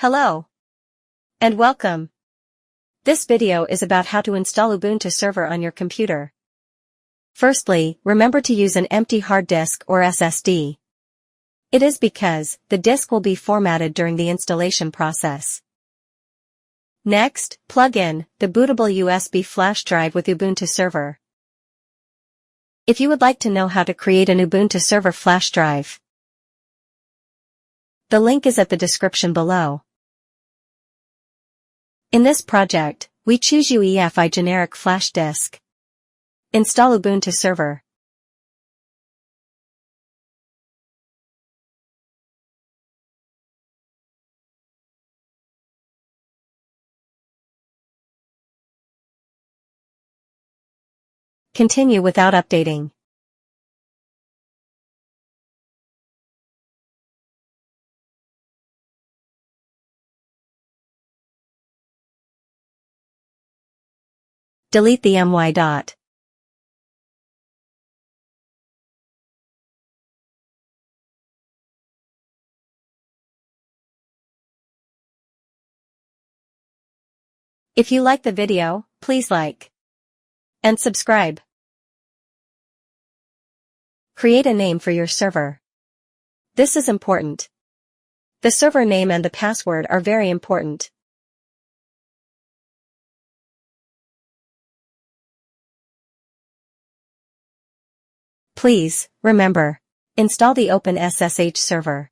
Hello and welcome. This video is about how to install Ubuntu Server on your computer. Firstly, remember to use an empty hard disk or SSD. It is because the disk will be formatted during the installation process. Next, plug in the bootable USB flash drive with Ubuntu Server. If you would like to know how to create an Ubuntu Server flash drive, the link is at the description below. In this project, we choose UEFI generic flash disk. Install Ubuntu Server. Continue without updating. Delete the my dot. If you like the video, please like and subscribe. Create a name for your server. This is important. The server name and the password are very important. Please, remember, install the OpenSSH server.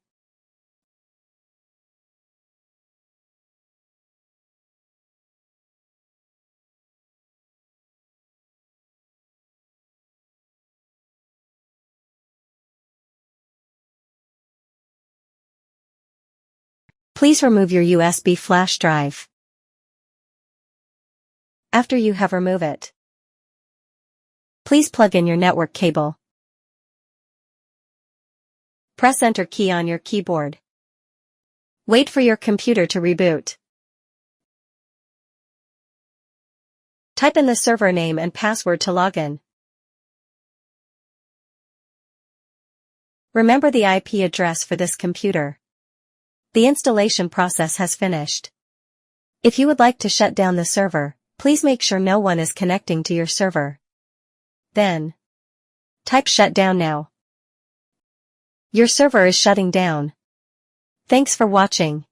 Please remove your USB flash drive. After you have removed it, please plug in your network cable. Press Enter key on your keyboard. Wait for your computer to reboot. Type in the server name and password to log in. Remember the IP address for this computer. The installation process has finished. If you would like to shut down the server, please make sure no one is connecting to your server. Then, type shut down now. Your server is shutting down. Thanks for watching.